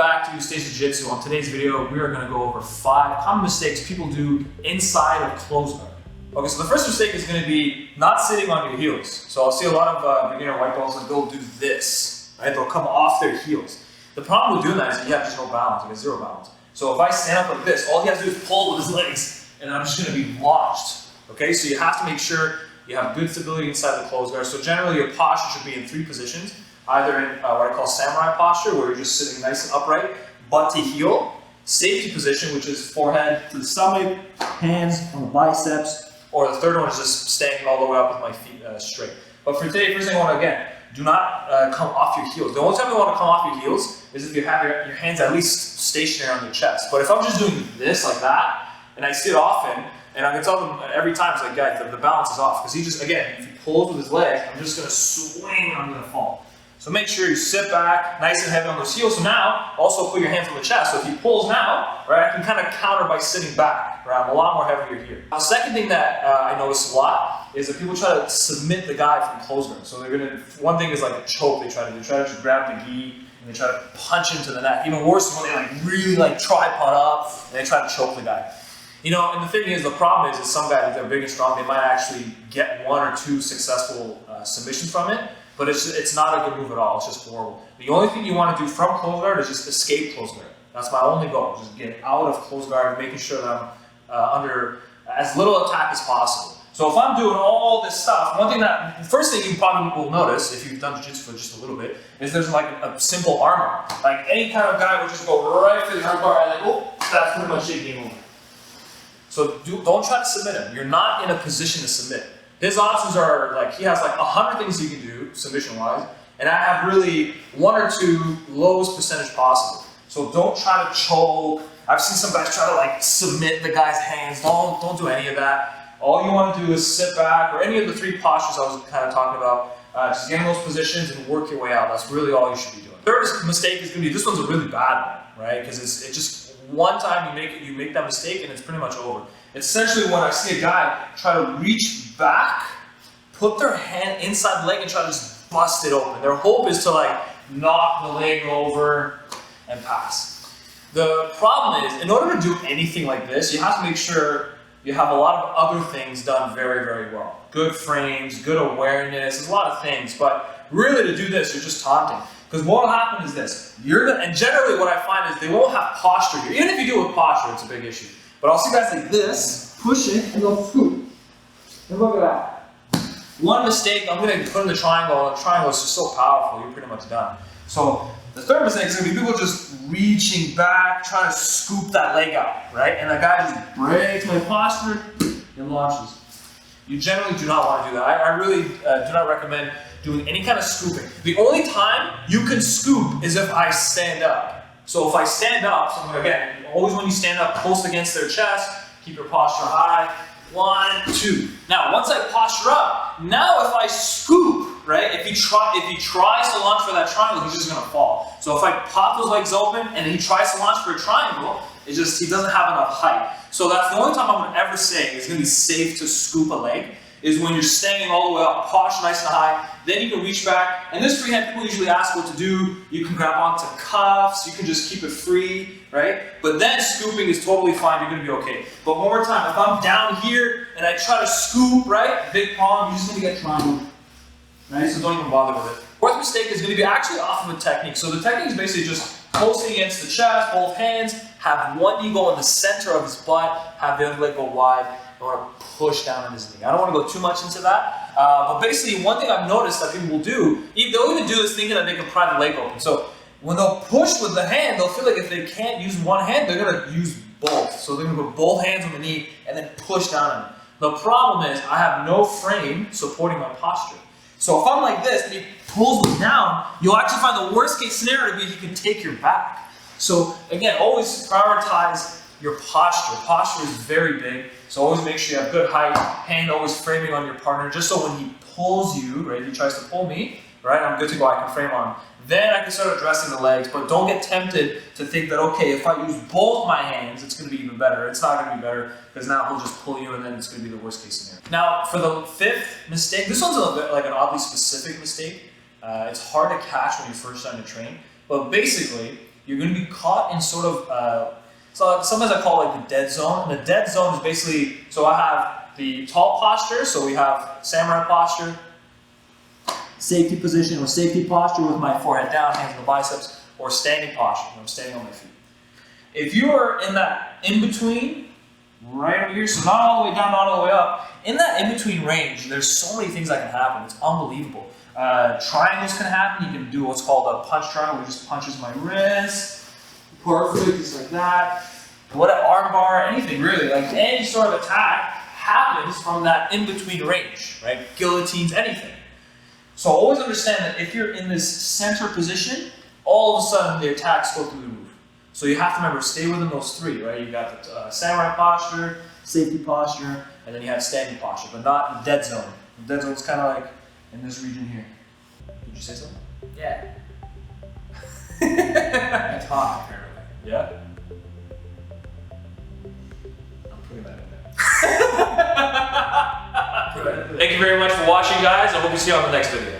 back to Stage Jitsu. On today's video, we are going to go over 5 common mistakes people do inside of close guard. Okay, so the first mistake is going to be not sitting on your heels. So I'll see a lot of beginner white belts that they'll do this, right? They'll come off their heels. The problem with doing that is that you have just no balance, you have zero balance. So if I stand up like this, all he has to do is pull with his legs, and I'm just going to be launched. Okay, so you have to make sure you have good stability inside the close guard. So generally your posture should be in 3 positions. Either in what I call samurai posture, where you're just sitting nice and upright, butt to heel. Safety position, which is forehead to the stomach, hands on the biceps, or the third one is just staying all the way up with my feet straight. But for today, first thing I want to, again, do not come off your heels. The only time you want to come off your heels is if you have your hands at least stationary on your chest. But if I'm just doing this like that, and I sit often, and I can tell them every time, it's like, guys, the balance is off. Because he just, again, if he pulls with his legs, I'm just going to swing and I'm going to fall. So make sure you sit back, nice and heavy on those heels. So now, also put your hands on the chest. So if he pulls now, right, I can kind of counter by sitting back, right? I'm a lot more heavier here. Now, the second thing that I notice a lot is that people try to submit the guy from close guard. So they're gonna, one thing is like a choke they try to do. They try to just grab the gi and they try to punch into the neck. Even worse is when they like really like tripod up and they try to choke the guy. You know, and the thing is, the problem is some guys, if they're big and strong, they might actually get 1 or 2 successful submissions from it. But it's not a good move at all, it's just horrible. The only thing you want to do from close guard is just escape close guard. That's my only goal, just get out of close guard, making sure that I'm under as little attack as possible. So if I'm doing all this stuff, the first thing you probably will notice, if you've done jiu-jitsu for just a little bit, is there's like a simple armbar. Like any kind of guy will just go right for the armbar and like, oh, that's pretty much it, game over. So don't try to submit him. You're not in a position to submit. His options are like, he has like 100 things he can do, submission-wise, and I have really 1 or 2 lowest percentage possible. So don't try to choke. I've seen some guys try to like submit the guy's hands. Don't do any of that. All you want to do is sit back, or any of the 3 postures I was kind of talking about. Just get in those positions and work your way out. That's really all you should be doing. Third mistake is going to be, this one's a really bad one, right? Because it's just one time you make that mistake and it's pretty much over. It's essentially when I see a guy try to reach back, put their hand inside the leg and try to just bust it open. Their hope is to like knock the leg over and pass. The problem is, in order to do anything like this, you have to make sure you have a lot of other things done very, very well. Good frames, good awareness, there's a lot of things, but really to do this, you're just taunting. Because what will happen is this, and generally what I find is they won't have posture here. Even if you do it with posture, it's a big issue. But I'll see guys like this, push it, and they'll scoop. And look at that. One mistake, I'm going to put in the triangle, and the triangle is just so powerful, you're pretty much done. So the third mistake is going to be people just reaching back, trying to scoop that leg out, right? And the guy just breaks my posture and launches. You generally do not want to do that. I really do not recommend doing any kind of scooping. The only time you can scoop is if I stand up. So if I stand up, so again, always when you stand up close against their chest, keep your posture high. 1, 2. Now, once I posture up, now if I scoop, right, if he tries to launch for that triangle, he's just gonna fall. So if I pop those legs open and he tries to launch for a triangle, it's just, he doesn't have enough height. So that's the only time I'm gonna ever say it's gonna be safe to scoop a leg, is when you're standing all the way up, posture nice and high, then you can reach back. And this freehand, people usually ask what to do. You can grab onto cuffs, you can just keep it free, right? But then scooping is totally fine, you're gonna be okay. But one more time, if I'm down here and I try to scoop, right, big palm, you're just gonna get triangle, right? So don't even bother with it. Fourth mistake is gonna be actually off of a technique. So the technique is basically just pulsing against the chest, both hands, have one knee go in the center of his butt, have the other leg go wide, or push down on his knee. I don't want to go too much into that, but basically one thing I've noticed that people will do, they'll even do this thinking that they can pry the leg open. So when they'll push with the hand, they'll feel like if they can't use one hand, they're going to use both. So they're going to put both hands on the knee and then push down on it. The problem is I have no frame supporting my posture. So if I'm like this and he pulls me down, you'll actually find the worst case scenario to be he can take your back. So again, always prioritize your posture. Posture is very big, so always make sure you have good height, hand always framing on your partner, just so when he pulls you, right, if he tries to pull me, right, I'm good to go, I can frame on him. Then I can start addressing the legs, but don't get tempted to think that, okay, if I use both my hands, it's going to be even better. It's not going to be better, because now he'll just pull you and then it's going to be the worst case scenario. Now, for the 5th mistake, this one's like an oddly specific mistake. It's hard to catch when you're first starting to train, but basically, you're going to be caught in sort of, so sometimes I call it like the dead zone. And the dead zone is basically, so I have the tall posture, so we have samurai posture, safety position or safety posture with my forehead down, hands on the biceps, or standing posture, I'm standing on my feet. If you are in that in-between, right over here, so not all the way down, not all the way up, in that in-between range, there's so many things that can happen. It's unbelievable. Triangles can happen. You can do what's called a punch triangle, which just punches my wrist. Perfect, just like that. What an arm bar, anything really. Like any sort of attack happens from that in-between range, right? Guillotines, anything. So always understand that if you're in this center position, all of a sudden the attacks go through the roof. So you have to remember, stay within those three, right? You got the samurai posture, safety posture, and then you have standing posture, but not in the dead zone. The dead zone is kind of like in this region here. Did you say something? Yeah. I talk, apparently. Yeah? I'm putting that in there. Thank you very much for watching, guys. I hope to see you on the next video.